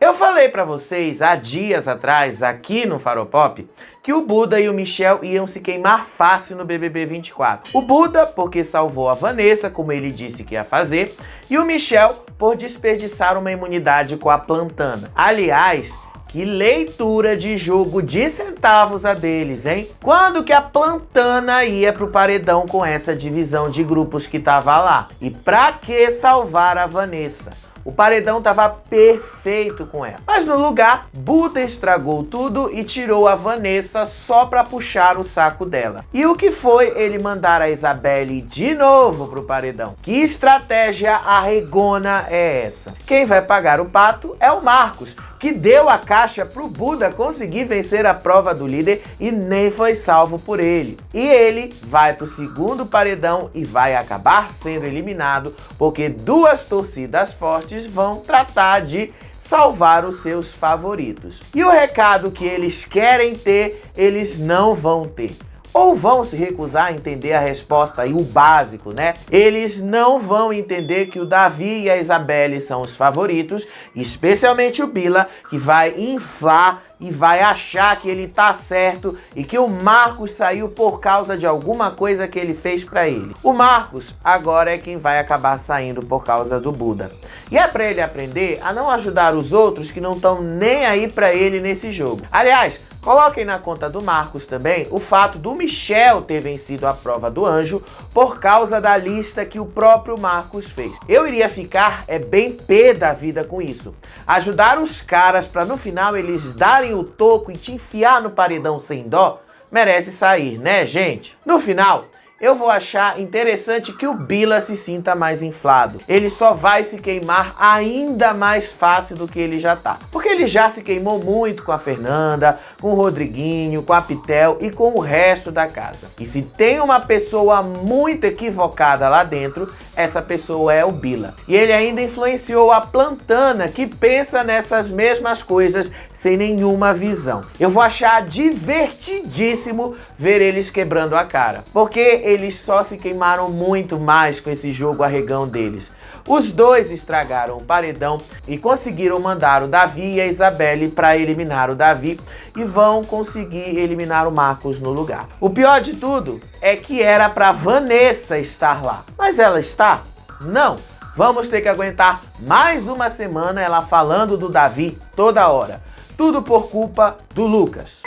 Eu falei pra vocês há dias atrás, aqui no Faropop, que o Buda e o Michel iam se queimar fácil no BBB 24. O Buda, porque salvou a Vanessa, como ele disse que ia fazer, e o Michel, por desperdiçar uma imunidade com a Plantana. Aliás, que leitura de jogo de centavos a deles, hein? Quando que a Plantana ia pro paredão com essa divisão de grupos que tava lá? E pra que salvar a Vanessa? O paredão tava perfeito com ela. Mas no lugar, Buda estragou tudo e tirou a Vanessa só pra puxar o saco dela. E o que foi ele mandar a Isabelle de novo pro paredão? Que estratégia arregona é essa? Quem vai pagar o pato é o Marcos, que deu a caixa pro Buda conseguir vencer a prova do líder e nem foi salvo por ele. E ele vai pro segundo paredão e vai acabar sendo eliminado porque duas torcidas fortes vão tratar de salvar os seus favoritos. E o recado que eles querem ter, eles não vão ter. Ou vão se recusar a entender a resposta e o básico, né? Eles não vão entender que o Davi e a Isabelle são os favoritos, especialmente o Bila, que vai inflar e vai achar que ele tá certo e que o Marcos saiu por causa de alguma coisa que ele fez pra ele. O Marcos agora é quem vai acabar saindo por causa do Buda. E é pra ele aprender a não ajudar os outros que não estão nem aí pra ele nesse jogo. Aliás, coloquem na conta do Marcos também o fato do Michel ter vencido a prova do anjo por causa da lista que o próprio Marcos fez. Eu iria ficar bem pé da vida com isso. Ajudar os caras pra no final eles darem o toco e te enfiar no paredão sem dó, merece sair, né, gente? No final, eu vou achar interessante que o Bila se sinta mais inflado. Ele só vai se queimar ainda mais fácil do que ele já tá. Porque ele já se queimou muito com a Fernanda, com o Rodriguinho, com a Pitel e com o resto da casa. E se tem uma pessoa muito equivocada lá dentro, essa pessoa é o Bila. E ele ainda influenciou a Plantana, que pensa nessas mesmas coisas sem nenhuma visão. Eu vou achar divertidíssimo ver eles quebrando a cara. Porque eles só se queimaram muito mais com esse jogo arregão deles. Os dois estragaram o paredão e conseguiram mandar o Davi e a Isabelle para eliminar o Davi e vão conseguir eliminar o Marcos no lugar. O pior de tudo é que era para Vanessa estar lá. Mas ela está? Não. Vamos ter que aguentar mais uma semana ela falando do Davi toda hora. Tudo por culpa do Lucas.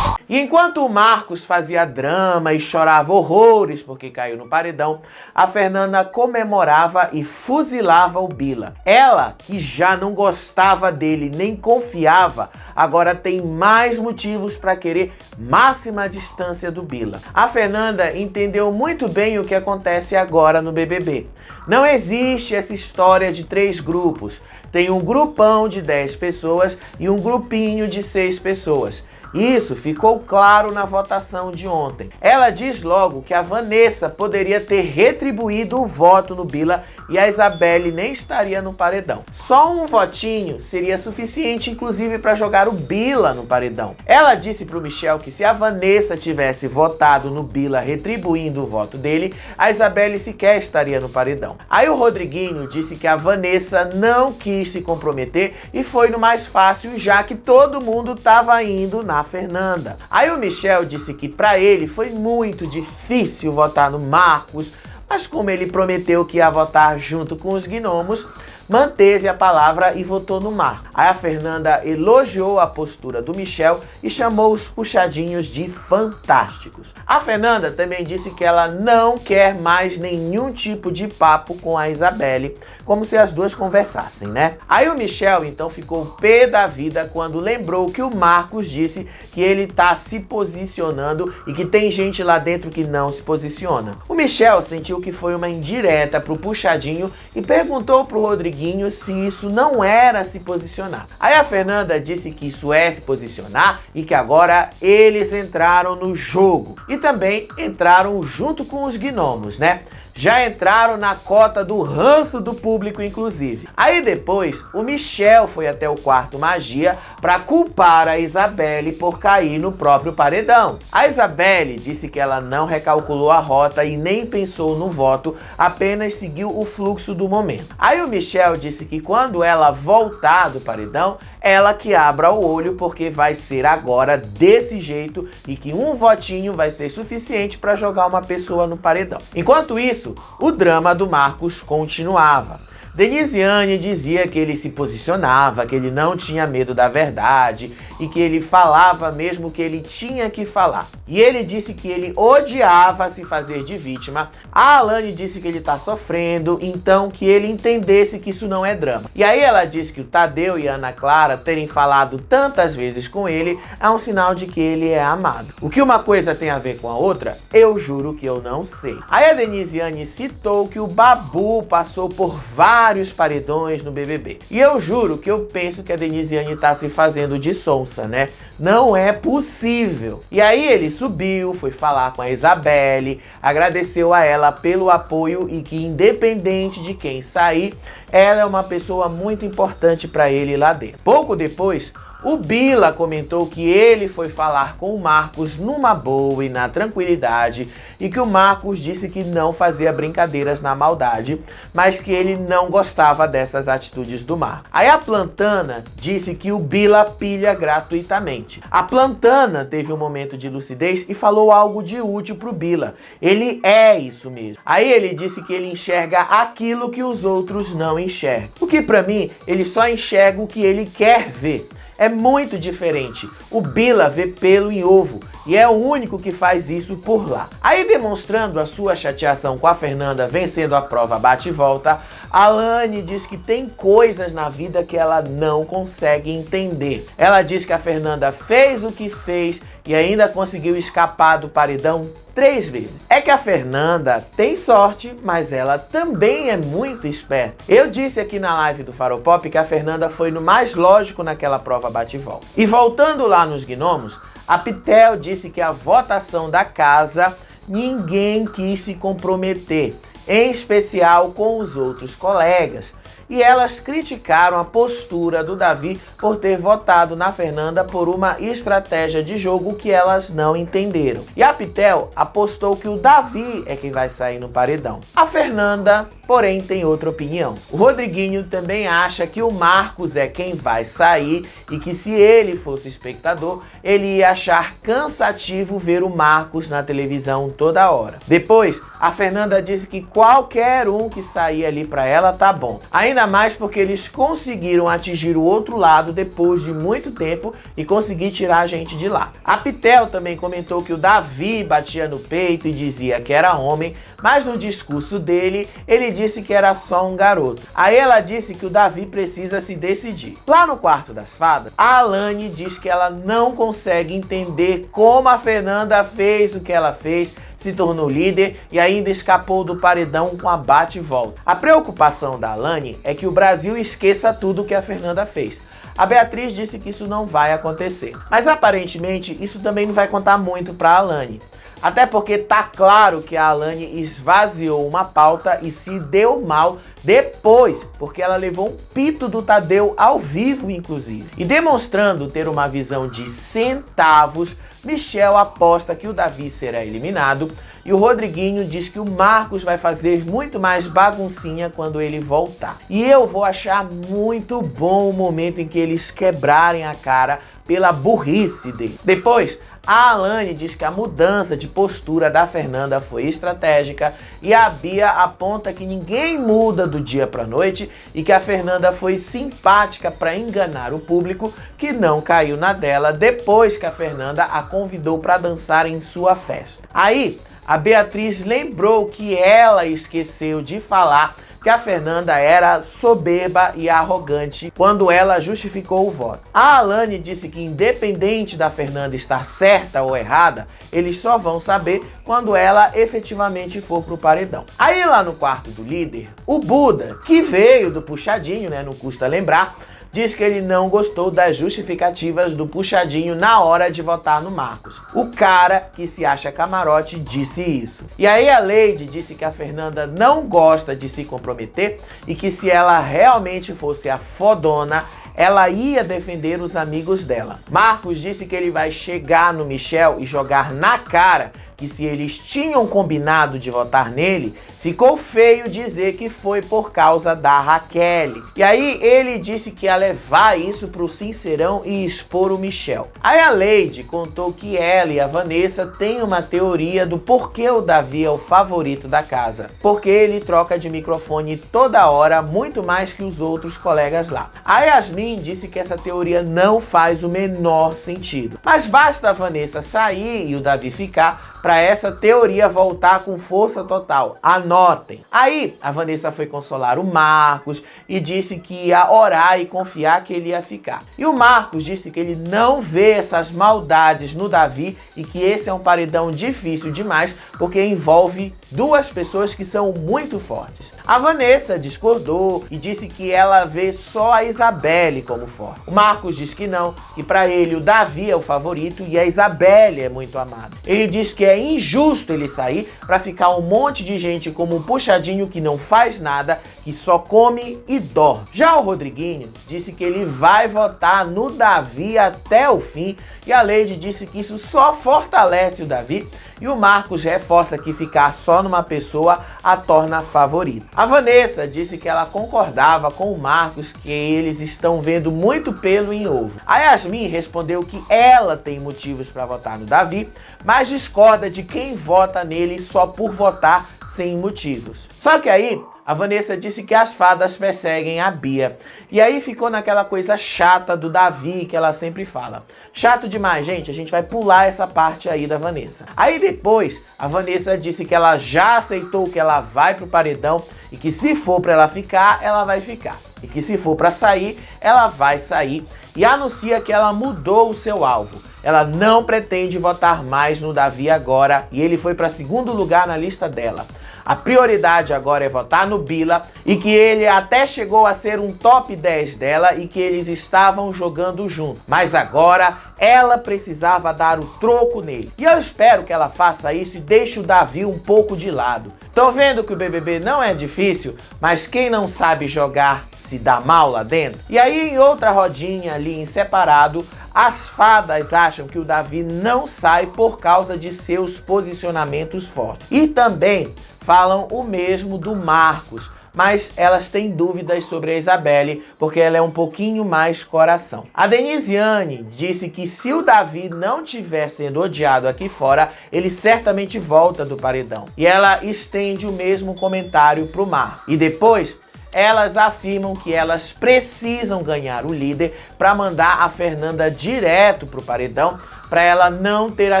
E enquanto o Marcos fazia drama e chorava horrores porque caiu no paredão, a Fernanda comemorava e fuzilava o Bila. Ela, que já não gostava dele nem confiava, agora tem mais motivos para querer máxima distância do Bila. A Fernanda entendeu muito bem o que acontece agora no BBB. Não existe essa história de 3 grupos. Tem um grupão de 10 pessoas e um grupinho de 6 pessoas. Isso ficou claro na votação de ontem. Ela diz logo que a Vanessa poderia ter retribuído o voto no Bila e a Isabelle nem estaria no paredão. Só um votinho seria suficiente, inclusive, para jogar o Bila no paredão. Ela disse pro Michel que se a Vanessa tivesse votado no Bila retribuindo o voto dele, a Isabelle sequer estaria no paredão. Aí o Rodriguinho disse que a Vanessa não quis se comprometer e foi no mais fácil, já que todo mundo estava indo na Fernanda. Aí o Michel disse que para ele foi muito difícil votar no Marcos, mas como ele prometeu que ia votar junto com os gnomos, manteve a palavra e votou no Marcos. Aí a Fernanda elogiou a postura do Michel e chamou os puxadinhos de fantásticos. A Fernanda também disse que ela não quer mais nenhum tipo de papo com a Isabelle, como se as duas conversassem, né? Aí o Michel então ficou pé da vida quando lembrou que o Marcos disse que ele tá se posicionando e que tem gente lá dentro que não se posiciona. O Michel sentiu que foi uma indireta pro puxadinho e perguntou pro Rodriguinho se isso não era se posicionar. Aí a Fernanda disse que isso é se posicionar e que agora eles entraram no jogo. E também entraram junto com os gnomos, né? Já entraram na cota do ranço do público, inclusive. Aí depois, o Michel foi até o quarto magia para culpar a Isabelle por cair no próprio paredão. A Isabelle disse que ela não recalculou a rota e nem pensou no voto, apenas seguiu o fluxo do momento. Aí o Michel disse que quando ela voltar do paredão, ela que abra o olho, porque vai ser agora desse jeito e que um votinho vai ser suficiente para jogar uma pessoa no paredão. Enquanto isso, o drama do Marcos continuava. Denisiane dizia que ele se posicionava, que ele não tinha medo da verdade e que ele falava mesmo o que ele tinha que falar. E ele disse que ele odiava se fazer de vítima. A Alane disse que ele tá sofrendo, então que ele entendesse que isso não é drama. E aí ela disse que o Tadeu e a Ana Clara terem falado tantas vezes com ele é um sinal de que ele é amado. O que uma coisa tem a ver com a outra, eu juro que eu não sei. Aí a Denisiane citou que o Babu passou por vários paredões no BBB. E eu juro que eu penso que a Denisiane tá se fazendo de sonsa, né? Não é possível. E aí ele subiu, foi falar com a Isabelle, agradeceu a ela pelo apoio e que independente de quem sair, ela é uma pessoa muito importante para ele lá dentro. Pouco depois, o Bila comentou que ele foi falar com o Marcos numa boa e na tranquilidade e que o Marcos disse que não fazia brincadeiras na maldade, mas que ele não gostava dessas atitudes do Marcos. Aí a Plantana disse que o Bila pilha gratuitamente. A Plantana teve um momento de lucidez e falou algo de útil pro Bila. Ele é isso mesmo. Aí ele disse que ele enxerga aquilo que os outros não enxergam. O que pra mim, ele só enxerga o que ele quer ver. É muito diferente. O Bila vê pelo em ovo e é o único que faz isso por lá. Aí, demonstrando a sua chateação com a Fernanda vencendo a prova bate e volta, a Alane diz que tem coisas na vida que ela não consegue entender. Ela diz que a Fernanda fez o que fez e ainda conseguiu escapar do paredão 3 vezes. É que a Fernanda tem sorte, mas ela também é muito esperta. Eu disse aqui na live do Faropop que a Fernanda foi no mais lógico naquela prova bate e volta. E voltando lá nos gnomos, a Pitel disse que a votação da casa ninguém quis se comprometer, em especial com os outros colegas. E elas criticaram a postura do Davi por ter votado na Fernanda por uma estratégia de jogo que elas não entenderam. E a Pitel apostou que o Davi é quem vai sair no paredão. A Fernanda, porém, tem outra opinião. O Rodriguinho também acha que o Marcos é quem vai sair e que se ele fosse espectador, ele ia achar cansativo ver o Marcos na televisão toda hora. Depois, a Fernanda disse que qualquer um que sair ali pra ela tá bom. Ainda mais porque eles conseguiram atingir o outro lado depois de muito tempo e conseguir tirar a gente de lá. A Pitel também comentou que o Davi batia no peito e dizia que era homem, mas no discurso dele, ele disse que era só um garoto. Aí ela disse que o Davi precisa se decidir. Lá no quarto das fadas, a Alane diz que ela não consegue entender como a Fernanda fez o que ela fez, se tornou líder e ainda escapou do paredão com a bate e volta. A preocupação da Alane é que o Brasil esqueça tudo que a Fernanda fez. A Beatriz disse que isso não vai acontecer. Mas aparentemente isso também não vai contar muito para a Alane. Até porque tá claro que a Alane esvaziou uma pauta e se deu mal depois, porque ela levou um pito do Tadeu ao vivo, inclusive. E demonstrando ter uma visão de centavos, Michel aposta que o Davi será eliminado e o Rodriguinho diz que o Marcos vai fazer muito mais baguncinha quando ele voltar. E eu vou achar muito bom o momento em que eles quebrarem a cara pela burrice dele. Depois, a Alane diz que a mudança de postura da Fernanda foi estratégica e a Bia aponta que ninguém muda do dia para a noite e que a Fernanda foi simpática para enganar o público que não caiu na dela depois que a Fernanda a convidou para dançar em sua festa. Aí, a Beatriz lembrou que ela esqueceu de falar que a Fernanda era soberba e arrogante quando ela justificou o voto. A Alane disse que independente da Fernanda estar certa ou errada, eles só vão saber quando ela efetivamente for pro paredão. Aí lá no quarto do líder, o Buda, que veio do puxadinho, né, não custa lembrar, diz que ele não gostou das justificativas do Puxadinho na hora de votar no Marcos. O cara que se acha camarote disse isso. E aí a Lady disse que a Fernanda não gosta de se comprometer e que se ela realmente fosse a fodona, ela ia defender os amigos dela. Marcos disse que ele vai chegar no Michel e jogar na cara que se eles tinham combinado de votar nele, ficou feio dizer que foi por causa da Raquel. E aí ele disse que ia levar isso pro Sincerão e expor o Michel. Aí a Lady contou que ela e a Vanessa têm uma teoria do porquê o Davi é o favorito da casa. Porque ele troca de microfone toda hora, muito mais que os outros colegas lá. A Yasmin disse que essa teoria não faz o menor sentido. Mas basta a Vanessa sair e o Davi ficar para essa teoria voltar com força total. Anotem. Aí a Vanessa foi consolar o Marcos e disse que ia orar e confiar que ele ia ficar. E o Marcos disse que ele não vê essas maldades no Davi e que esse é um paredão difícil demais porque envolve duas pessoas que são muito fortes. A Vanessa discordou e disse que ela vê só a Isabelle como forte. O Marcos diz que não, que para ele o Davi é o favorito e a Isabelle é muito amada. Ele diz que é injusto ele sair para ficar um monte de gente como um Puxadinho que não faz nada, que só come e dorme. Já o Rodriguinho disse que ele vai votar no Davi até o fim e a Lady disse que isso só fortalece o Davi e o Marcos reforça que ficar só numa pessoa a torna favorita. A Vanessa disse que ela concordava com o Marcos que eles estão vendo muito pelo em ovo. A Yasmin respondeu que ela tem motivos para votar no Davi, mas discorda de quem vota nele só por votar sem motivos. Só que aí a Vanessa disse que as fadas perseguem a Bia. E aí ficou naquela coisa chata do Davi que ela sempre fala. Chato demais, gente. A gente vai pular essa parte aí da Vanessa. Aí depois, a Vanessa disse que ela já aceitou que ela vai pro paredão e que se for pra ela ficar, ela vai ficar. E que se for pra sair, ela vai sair. E anuncia que ela mudou o seu alvo. Ela não pretende votar mais no Davi agora e ele foi para segundo lugar na lista dela. A prioridade agora é votar no Bila e que ele até chegou a ser um top 10 dela e que eles estavam jogando junto. Mas agora ela precisava dar o troco nele. E eu espero que ela faça isso e deixe o Davi um pouco de lado. Tô vendo que o BBB não é difícil, mas quem não sabe jogar se dá mal lá dentro. E aí em outra rodinha ali em separado, as fadas acham que o Davi não sai por causa de seus posicionamentos fortes. E também falam o mesmo do Marcos, mas elas têm dúvidas sobre a Isabelle, porque ela é um pouquinho mais coração. A Denisiane disse que se o Davi não estiver sendo odiado aqui fora, ele certamente volta do paredão. E ela estende o mesmo comentário pro Marcos. E depois elas afirmam que elas precisam ganhar o líder para mandar a Fernanda direto pro paredão, para ela não ter a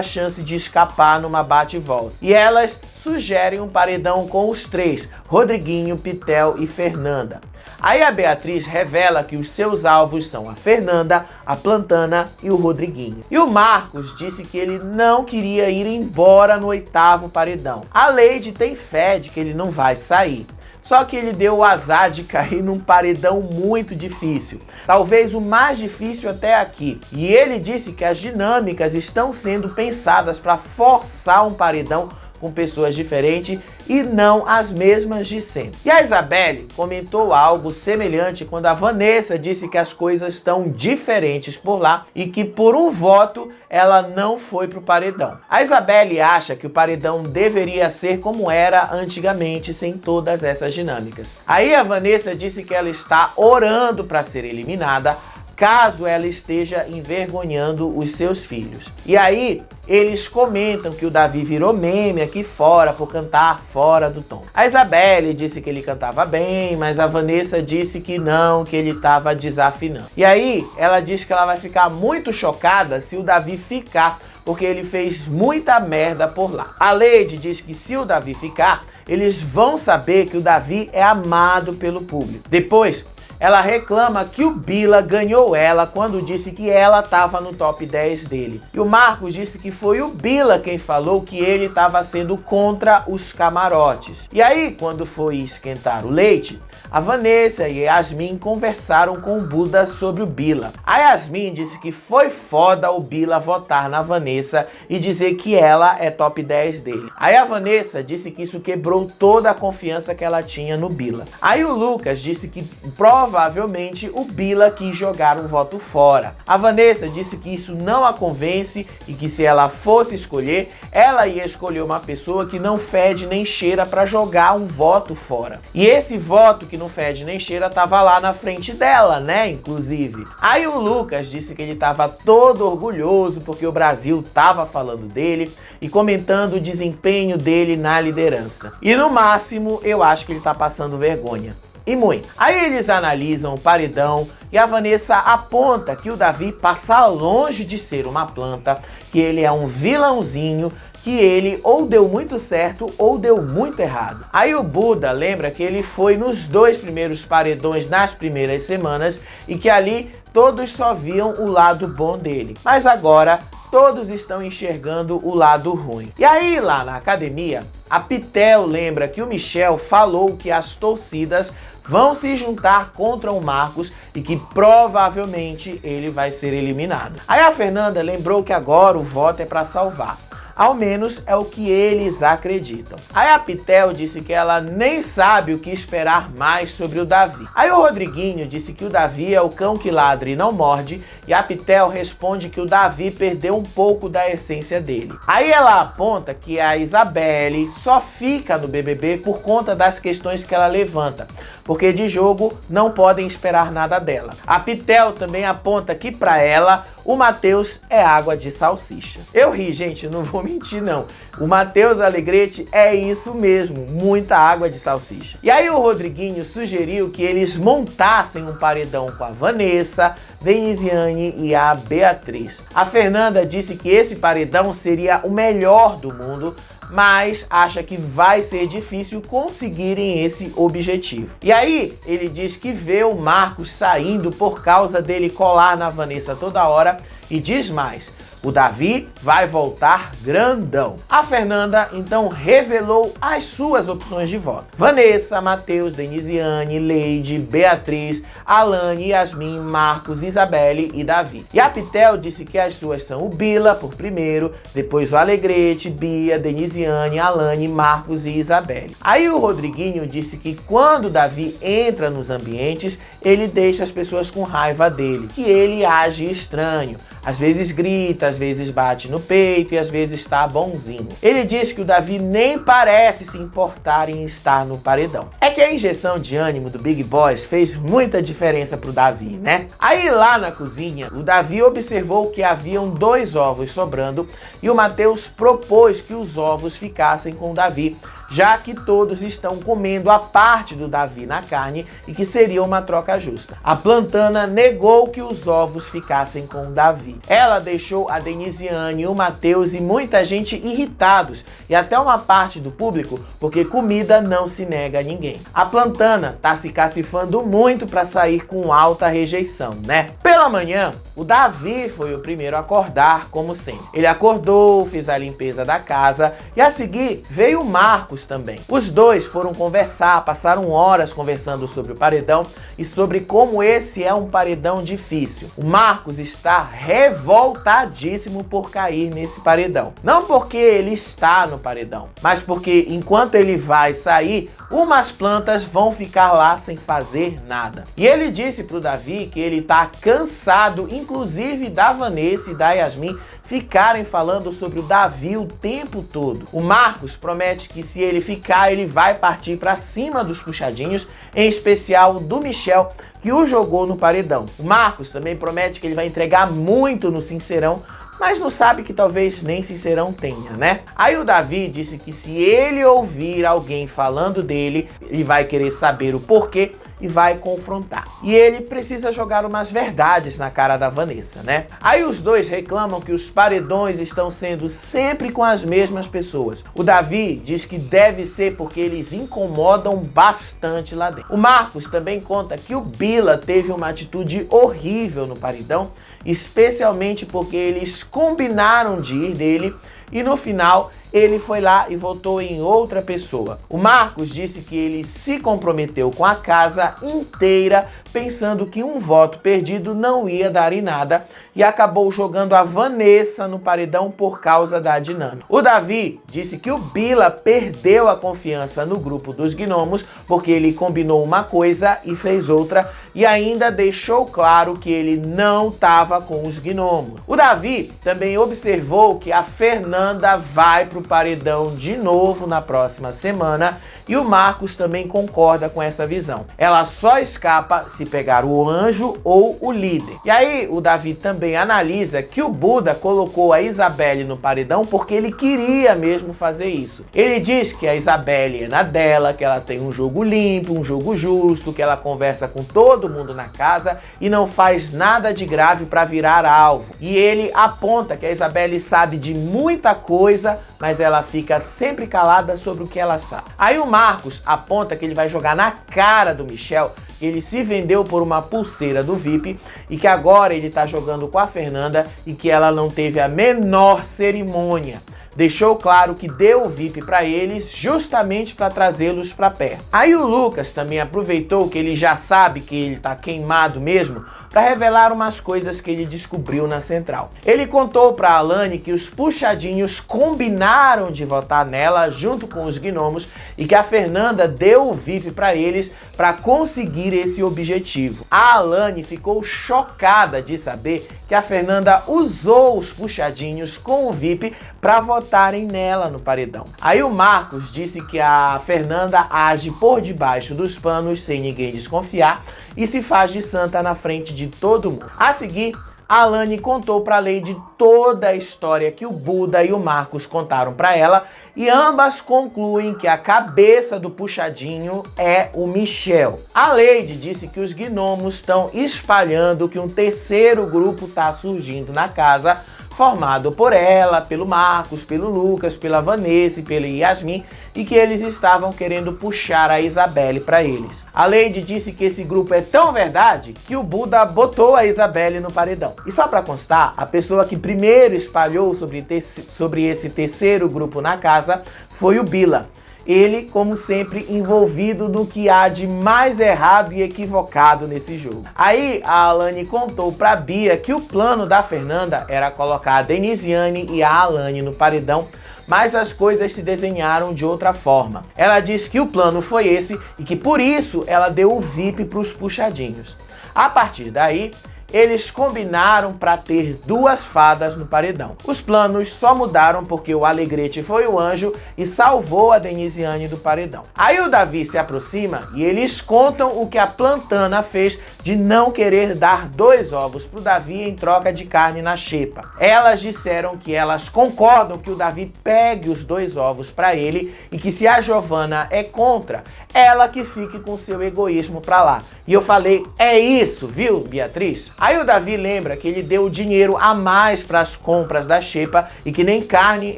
chance de escapar numa bate e volta. E elas sugerem um paredão com os três, Rodriguinho, Pitel e Fernanda. Aí a Beatriz revela que os seus alvos são a Fernanda, a Plantana e o Rodriguinho. E o Marcos disse que ele não queria ir embora no 8º paredão. A Lady tem fé de que ele não vai sair. Só que ele deu o azar de cair num paredão muito difícil. Talvez o mais difícil até aqui. E ele disse que as dinâmicas estão sendo pensadas para forçar um paredão com pessoas diferentes e não as mesmas de sempre. E a Isabelle comentou algo semelhante quando a Vanessa disse que as coisas estão diferentes por lá e que por um voto ela não foi pro paredão. A Isabelle acha que o paredão deveria ser como era antigamente, sem todas essas dinâmicas. Aí a Vanessa disse que ela está orando para ser eliminada, caso ela esteja envergonhando os seus filhos. E aí, eles comentam que o Davi virou meme aqui fora por cantar fora do tom. A Isabelle disse que ele cantava bem, mas a Vanessa disse que não, que ele estava desafinando. E aí, ela diz que ela vai ficar muito chocada se o Davi ficar, porque ele fez muita merda por lá. A Lady diz que se o Davi ficar, eles vão saber que o Davi é amado pelo público. Depois, ela reclama que o Bila ganhou ela quando disse que ela estava no top 10 dele. E o Marcos disse que foi o Bila quem falou que ele estava sendo contra os camarotes. E aí, quando foi esquentar o leite, a Vanessa e a Yasmin conversaram com o Buda sobre o Bila. A Yasmin disse que foi foda o Bila votar na Vanessa e dizer que ela é top 10 dele. Aí a Vanessa disse que isso quebrou toda a confiança que ela tinha no Bila. Aí o Lucas disse que provavelmente o Bila quis jogar um voto fora. A Vanessa disse que isso não a convence e que se ela fosse escolher, ela ia escolher uma pessoa que não fede nem cheira para jogar um voto fora. E esse voto que não fede nem cheira tava lá na frente dela, né, inclusive. Aí o Lucas disse que ele tava todo orgulhoso porque o Brasil tava falando dele e comentando o desempenho dele na liderança. E no máximo, eu acho que ele tá passando vergonha. E muito. Aí eles analisam o paredão e a Vanessa aponta que o Davi passa longe de ser uma planta, que ele é um vilãozinho, que ele ou deu muito certo ou deu muito errado. Aí o Buda lembra que ele foi nos 2 primeiros paredões nas primeiras semanas e que ali todos só viam o lado bom dele. Mas agora todos estão enxergando o lado ruim. E aí lá na academia, a Pitel lembra que o Michel falou que as torcidas vão se juntar contra o Marcos e que provavelmente ele vai ser eliminado. Aí a Fernanda lembrou que agora o voto é para salvar. Ao menos é o que eles acreditam. Aí a Pitel disse que ela nem sabe o que esperar mais sobre o Davi. Aí o Rodriguinho disse que o Davi é o cão que ladra e não morde, e a Pitel responde que o Davi perdeu um pouco da essência dele. Aí ela aponta que a Isabelle só fica no BBB por conta das questões que ela levanta, porque de jogo não podem esperar nada dela. A Pitel também aponta que para ela o Matheus é água de salsicha. Eu ri, gente, não vou mentir não. O Matheus Alegrete é isso mesmo, muita água de salsicha. E aí o Rodriguinho sugeriu que eles montassem um paredão com a Vanessa, Denisiane e a Beatriz. A Fernanda disse que esse paredão seria o melhor do mundo, mas acha que vai ser difícil conseguirem esse objetivo. E aí ele diz que vê o Marcos saindo por causa dele colar na Vanessa toda hora e diz mais: o Davi vai voltar grandão. A Fernanda então revelou as suas opções de voto: Vanessa, Matheus, Denisiane, Leide, Beatriz, Alane, Yasmin, Marcos, Isabelle e Davi. E a Pitel disse que as suas são o Bila por primeiro, depois o Alegrete, Bia, Denisiane, Alane, Marcos e Isabelle. Aí o Rodriguinho disse que quando o Davi entra nos ambientes, ele deixa as pessoas com raiva dele, que ele age estranho. Às vezes grita, às vezes bate no peito e às vezes está bonzinho. Ele diz que o Davi nem parece se importar em estar no paredão. É que a injeção de ânimo do Big Boss fez muita diferença pro Davi, né? Aí lá na cozinha, o Davi observou que haviam 2 ovos sobrando e o Matheus propôs que os ovos ficassem com o Davi, já que todos estão comendo a parte do Davi na carne e que seria uma troca justa. A Plantana negou que os ovos ficassem com o Davi. Ela deixou a Denisiane, o Matheus e muita gente irritados, e até uma parte do público, porque comida não se nega a ninguém. A Plantana tá se cacifando muito para sair com alta rejeição, né? Pela manhã, o Davi foi o primeiro a acordar, como sempre. Ele acordou, fez a limpeza da casa e a seguir veio o Marcos também. Os dois foram conversar, passaram horas conversando sobre o paredão e sobre como esse é um paredão difícil. O Marcos está revoltadíssimo por cair nesse paredão. Não porque ele está no paredão, mas porque enquanto ele vai sair, umas plantas vão ficar lá sem fazer nada. E ele disse pro Davi que ele tá cansado, inclusive da Vanessa e da Yasmin ficarem falando sobre o Davi o tempo todo. O Marcos promete que se ele ficar, ele vai partir pra cima dos puxadinhos, em especial do Michel, que o jogou no paredão. O Marcos também promete que ele vai entregar muito no Sincerão, mas não sabe que talvez nem Sincerão tenha, né? Aí o Davi disse que se ele ouvir alguém falando dele, ele vai querer saber o porquê e vai confrontar. E ele precisa jogar umas verdades na cara da Vanessa, né? Aí os dois reclamam que os paredões estão sendo sempre com as mesmas pessoas. O Davi diz que deve ser porque eles incomodam bastante lá dentro. O Marcos também conta que o Bila teve uma atitude horrível no paredão, especialmente porque eles combinaram de ir dele e no final ele foi lá e votou em outra pessoa. O Marcos disse que ele se comprometeu com a casa inteira, pensando que um voto perdido não ia dar em nada, e acabou jogando a Vanessa no paredão por causa da dinâmica. O Davi disse que o Bila perdeu a confiança no grupo dos gnomos porque ele combinou uma coisa e fez outra, e ainda deixou claro que ele não estava com os gnomos. O Davi também observou que a Fernanda vai pro paredão de novo na próxima semana, e o Marcos também concorda com essa visão. Ela só escapa se pegar o anjo ou o líder. E aí o Davi também analisa que o Buda colocou a Isabelle no paredão porque ele queria mesmo fazer isso. Ele diz que a Isabelle é na dela, que ela tem um jogo limpo, um jogo justo, que ela conversa com todo mundo na casa e não faz nada de grave para virar alvo. E ele aponta que a Isabelle sabe de muita coisa, mas ela fica sempre calada sobre o que ela sabe. Aí o Marcos aponta que ele vai jogar na cara do Michel que ele se vendeu por uma pulseira do VIP e que agora ele tá jogando com a Fernanda e que ela não teve a menor cerimônia. Deixou claro que deu o VIP para eles justamente para trazê-los para perto. Aí o Lucas também aproveitou que ele já sabe que ele tá queimado mesmo para revelar umas coisas que ele descobriu na central. Ele contou para a Alane que os puxadinhos combinaram de votar nela junto com os gnomos e que a Fernanda deu o VIP para eles para conseguir esse objetivo. A Alane ficou chocada de saber que a Fernanda usou os puxadinhos com o VIP para votarem nela no paredão. Aí o Marcos disse que a Fernanda age por debaixo dos panos sem ninguém desconfiar e se faz de santa na frente de todo mundo. A seguir, a Alane contou para a Lady toda a história que o Buda e o Marcos contaram para ela e ambas concluem que a cabeça do puxadinho é o Michel. A Lady disse que os gnomos estão espalhando que um terceiro grupo está surgindo na casa, formado por ela, pelo Marcos, pelo Lucas, pela Vanessa e pela Yasmin, e que eles estavam querendo puxar a Isabelle para eles. A Lady disse que esse grupo é tão verdade que o Buda botou a Isabelle no paredão. E só para constar, a pessoa que primeiro espalhou sobre esse terceiro grupo na casa foi o Bila. Ele, como sempre, envolvido no que há de mais errado e equivocado nesse jogo. Aí a Alane contou pra Bia que o plano da Fernanda era colocar a Denisiane e a Alane no paredão, mas as coisas se desenharam de outra forma. Ela disse que o plano foi esse e que por isso ela deu o VIP pros puxadinhos. A partir daí, eles combinaram para ter duas fadas no paredão. Os planos só mudaram porque o Alegrete foi o anjo e salvou a Denisiane do paredão. Aí o Davi se aproxima e eles contam o que a Plantana fez de não querer dar 2 ovos pro Davi em troca de carne na xepa. Elas disseram que elas concordam que o Davi pegue os 2 ovos para ele e que se a Giovana é contra, ela que fique com seu egoísmo pra lá. E eu falei, é isso, viu, Beatriz? Aí o Davi lembra que ele deu dinheiro a mais para as compras da xepa e que nem carne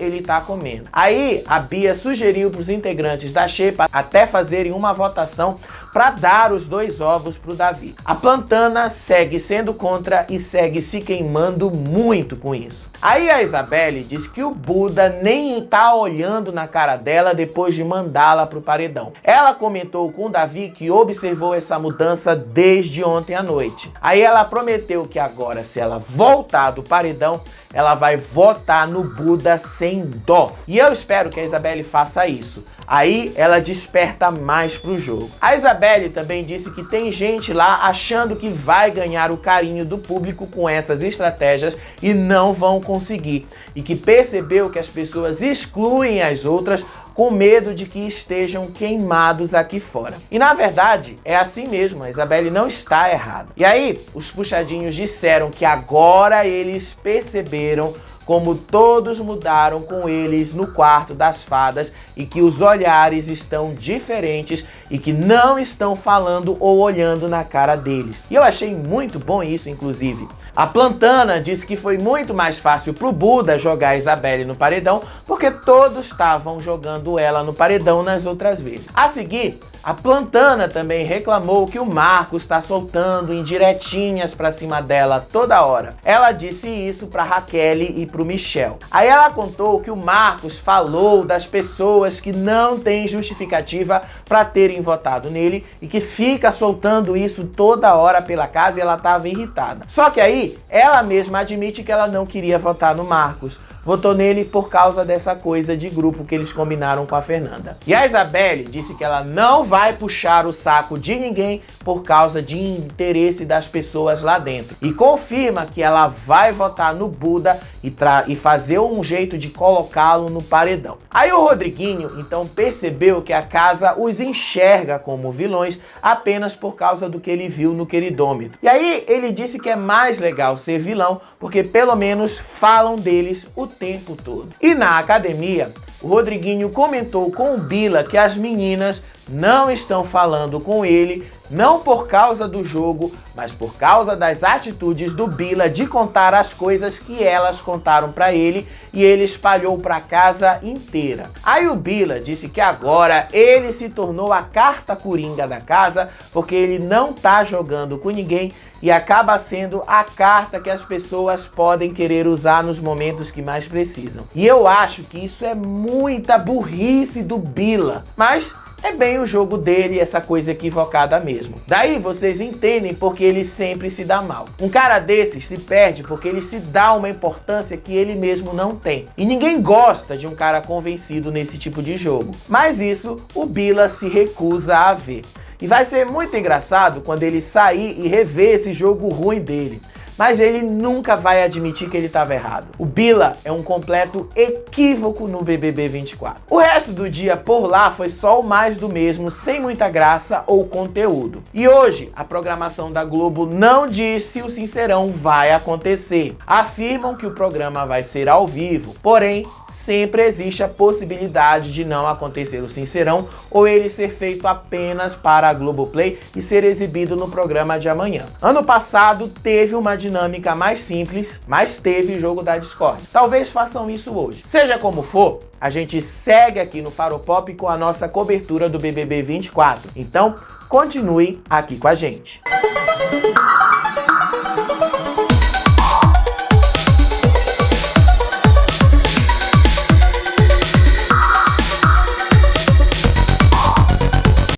ele tá comendo. Aí a Bia sugeriu para os integrantes da xepa até fazerem uma votação para dar os 2 ovos pro Davi. A Plantana segue sendo contra e segue se queimando muito com isso. Aí a Isabelle diz que o Buda nem tá olhando na cara dela depois de mandá-la pro paredão. Ela comentou com o Davi que observou essa mudança desde ontem à noite. Aí ela prometeu que agora, se ela voltar do paredão, ela vai votar no Buda sem dó. E eu espero que a Isabelle faça isso. Aí ela desperta mais pro jogo. A Isabelle também disse que tem gente lá achando que vai ganhar o carinho do público com essas estratégias e não vão conseguir. E que percebeu que as pessoas excluem as outras com medo de que estejam queimados aqui fora. E na verdade, é assim mesmo, a Isabelle não está errada. E aí, os puxadinhos disseram que agora eles perceberam como todos mudaram com eles no quarto das fadas e que os olhares estão diferentes e que não estão falando ou olhando na cara deles. E eu achei muito bom isso, inclusive. A Plantana disse que foi muito mais fácil pro Buda jogar a Isabelle no paredão porque todos estavam jogando ela no paredão nas outras vezes. A seguir, A Plantana também reclamou que o Marcos está soltando indiretinhas pra cima dela toda hora. Ela disse isso pra Raquel e pro Michel. Aí ela contou que o Marcos falou das pessoas que não têm justificativa pra terem votado nele e que fica soltando isso toda hora pela casa e ela tava irritada. Só que aí ela mesma admite que ela não queria votar no Marcos. Votou nele por causa dessa coisa de grupo que eles combinaram com a Fernanda. E a Isabelle disse que ela não vai puxar o saco de ninguém por causa de interesse das pessoas lá dentro. E confirma que ela vai votar no Buda e fazer um jeito de colocá-lo no paredão. Aí o Rodriguinho então percebeu que a casa os enxerga como vilões apenas por causa do que ele viu no Queridômetro. E aí ele disse que é mais legal ser vilão porque pelo menos falam deles o tempo todo. E na academia, o Rodriguinho comentou com o Bila que as meninas não estão falando com ele, não por causa do jogo, mas por causa das atitudes do Bila de contar as coisas que elas contaram pra ele e ele espalhou pra casa inteira. Aí o Bila disse que agora ele se tornou a carta coringa da casa porque ele não tá jogando com ninguém e acaba sendo a carta que as pessoas podem querer usar nos momentos que mais precisam. E eu acho que isso é muita burrice do Bila, mas é bem o jogo dele, essa coisa equivocada mesmo. Daí vocês entendem porque ele sempre se dá mal. Um cara desses se perde porque ele se dá uma importância que ele mesmo não tem. E ninguém gosta de um cara convencido nesse tipo de jogo. Mas isso o Bila se recusa a ver. E vai ser muito engraçado quando ele sair e rever esse jogo ruim dele. Mas ele nunca vai admitir que ele estava errado. O Bila é um completo equívoco no BBB 24. O resto do dia por lá foi só o mais do mesmo, sem muita graça ou conteúdo. E hoje, a programação da Globo não diz se o Sincerão vai acontecer. Afirmam que o programa vai ser ao vivo, porém, sempre existe a possibilidade de não acontecer o Sincerão ou ele ser feito apenas para a Globoplay e ser exibido no programa de amanhã. Ano passado teve uma dinâmica mais simples, mas teve jogo da Discord. Talvez façam isso hoje. Seja como for, a gente segue aqui no Faropop com a nossa cobertura do BBB 24. Então, continue aqui com a gente.